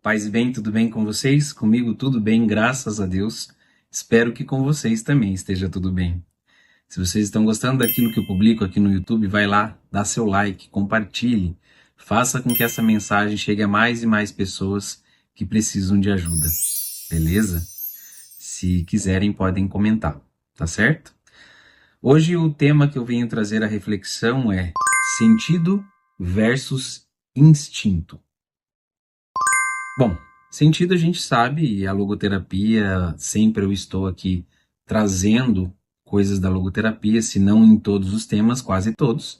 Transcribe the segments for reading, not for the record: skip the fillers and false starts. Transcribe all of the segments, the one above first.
Paz e bem, tudo bem com vocês? Comigo tudo bem, graças a Deus. Espero que com vocês também esteja tudo bem. Se vocês estão gostando daquilo que eu publico aqui no YouTube, vai lá, dá seu like, compartilhe, faça com que essa mensagem chegue a mais e mais pessoas que precisam de ajuda, beleza? Se quiserem, podem comentar, tá certo? Hoje o tema que eu venho trazer à reflexão é sentido versus instinto. Bom, sentido a gente sabe, e a logoterapia, sempre eu estou aqui trazendo coisas da logoterapia, se não em todos os temas, quase todos.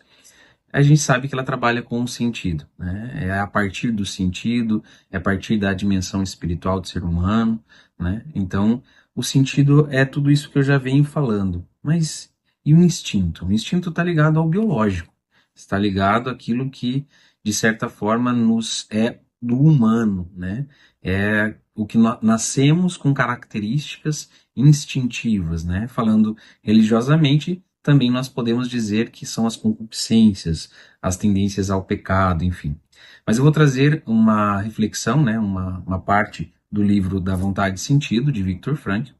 A gente sabe que ela trabalha com o sentido, né? É a partir do sentido, é a partir da dimensão espiritual do ser humano, né? Então, o sentido é tudo isso que eu já venho falando. Mas e o instinto? O instinto está ligado ao biológico, está ligado àquilo que, de certa forma, nos é do humano, né? É o que nascemos com características instintivas, né? Falando religiosamente, também nós podemos dizer que são as concupiscências, as tendências ao pecado, enfim. Mas eu vou trazer uma reflexão, né? Uma parte do livro Da Vontade e Sentido, de Viktor Frankl,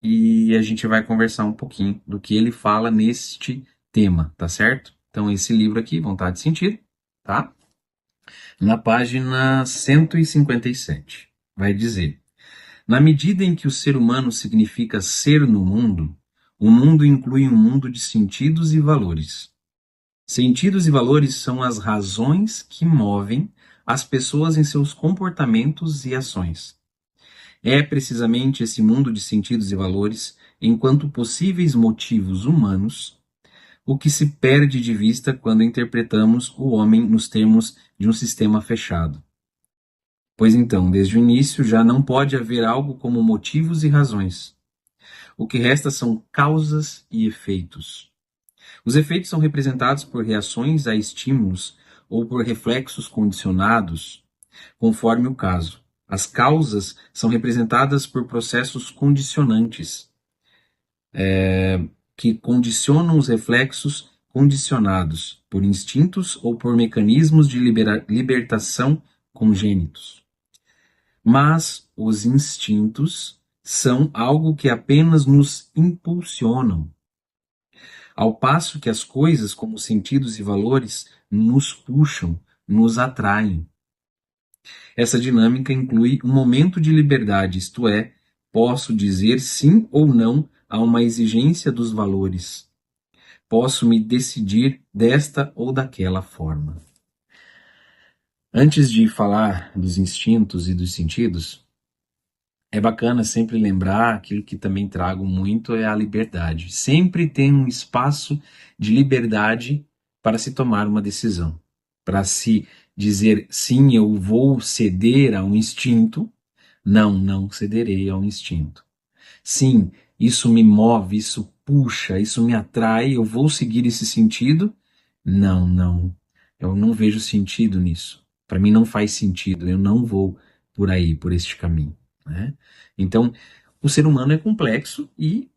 e a gente vai conversar um pouquinho do que ele fala neste tema, tá certo? Então, esse livro aqui, Vontade e Sentido, tá? Na página 157, vai dizer: na medida em que o ser humano significa ser no mundo, o mundo inclui um mundo de sentidos e valores. Sentidos e valores são as razões que movem as pessoas em seus comportamentos e ações. É precisamente esse mundo de sentidos e valores, enquanto possíveis motivos humanos, o que se perde de vista quando interpretamos o homem nos termos de um sistema fechado. Pois então, desde o início, já não pode haver algo como motivos e razões. O que resta são causas e efeitos. Os efeitos são representados por reações a estímulos ou por reflexos condicionados, conforme o caso. As causas são representadas por processos condicionantes, que condicionam os reflexos condicionados por instintos ou por mecanismos de libertação congênitos. Mas os instintos são algo que apenas nos impulsionam, ao passo que as coisas, como sentidos e valores, nos puxam, nos atraem. Essa dinâmica inclui um momento de liberdade, isto é, posso dizer sim ou não a uma exigência dos valores. Posso me decidir desta ou daquela forma. Antes de falar dos instintos e dos sentidos, é bacana sempre lembrar aquilo que também trago muito é a liberdade. Sempre tem um espaço de liberdade para se tomar uma decisão, para se dizer sim, eu vou ceder a um instinto, não cederei ao instinto. Sim, isso me move, isso puxa, isso me atrai, eu vou seguir esse sentido. Não, eu não vejo sentido nisso. Para mim não faz sentido, eu não vou por aí, por este caminho, né? Então, o ser humano é complexo e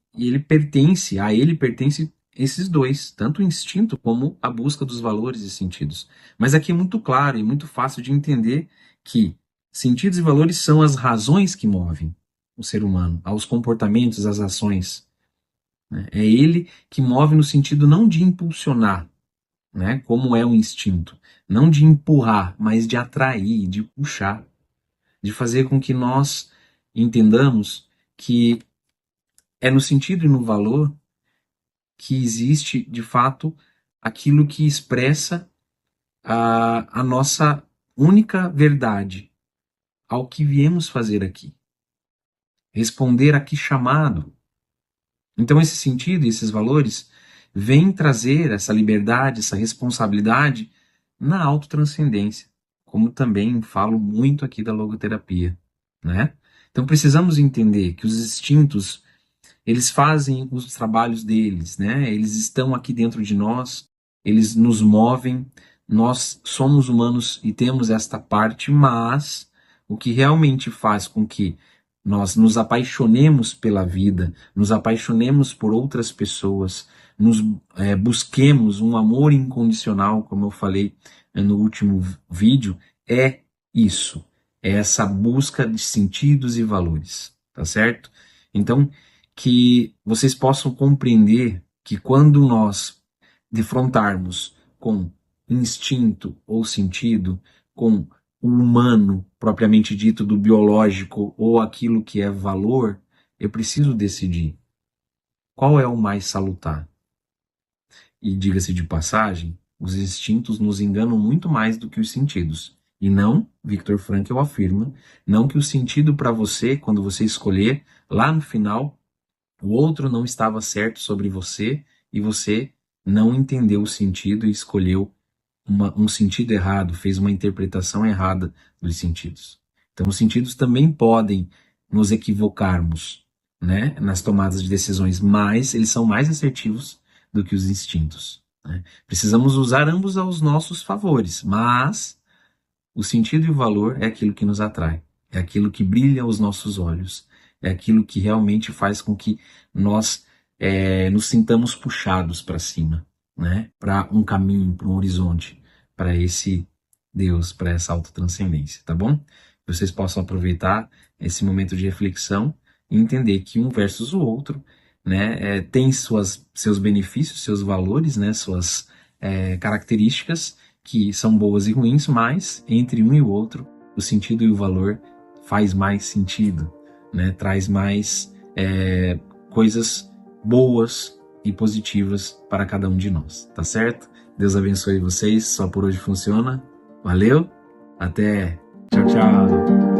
a ele pertence esses dois, tanto o instinto como a busca dos valores e sentidos. Mas aqui é muito claro e muito fácil de entender que sentidos e valores são as razões que movem o ser humano, aos comportamentos, às ações, né? É ele que move no sentido não de impulsionar, né, como é o instinto, não de empurrar, mas de atrair, de puxar, de fazer com que nós entendamos que é no sentido e no valor que existe, de fato, aquilo que expressa a nossa única verdade, ao que viemos fazer aqui. Responder a que chamado. Então, esse sentido e esses valores vêm trazer essa liberdade, essa responsabilidade na autotranscendência, como também falo muito aqui da logoterapia, né? Então, precisamos entender que os instintos, eles fazem os trabalhos deles, né? Eles estão aqui dentro de nós, eles nos movem, nós somos humanos e temos esta parte, mas o que realmente faz com que nós nos apaixonemos pela vida, nos apaixonemos por outras pessoas, busquemos um amor incondicional, como eu falei no último vídeo, é isso. é essa busca de sentidos e valores, tá certo? Então, que vocês possam compreender que quando nós defrontarmos com instinto ou sentido, com o humano propriamente dito, do biológico ou aquilo que é valor, eu preciso decidir qual é o mais salutar. E diga-se de passagem, os instintos nos enganam muito mais do que os sentidos. E não, Viktor Frankl afirma, não que o sentido para você, quando você escolher, lá no final, o outro não estava certo sobre você e você não entendeu o sentido e escolheu um sentido errado, fez uma interpretação errada dos sentidos. Então, os sentidos também podem nos equivocarmos, né, nas tomadas de decisões, mas eles são mais assertivos do que os instintos, né? Precisamos usar ambos aos nossos favores, mas o sentido e o valor é aquilo que nos atrai, é aquilo que brilha aos nossos olhos, é aquilo que realmente faz com que nós nos sintamos puxados para cima, né? Para um caminho, para um horizonte, para esse Deus, para essa autotranscendência, tá bom? Que vocês possam aproveitar esse momento de reflexão e entender que um versus o outro, né, tem seus benefícios, seus valores, né, suas características que são boas e ruins, mas entre um e o outro, o sentido e o valor faz mais sentido, né? Traz mais coisas boas e positivas para cada um de nós, tá certo? Deus abençoe vocês, só por hoje funciona. Valeu, até, tchau, tchau.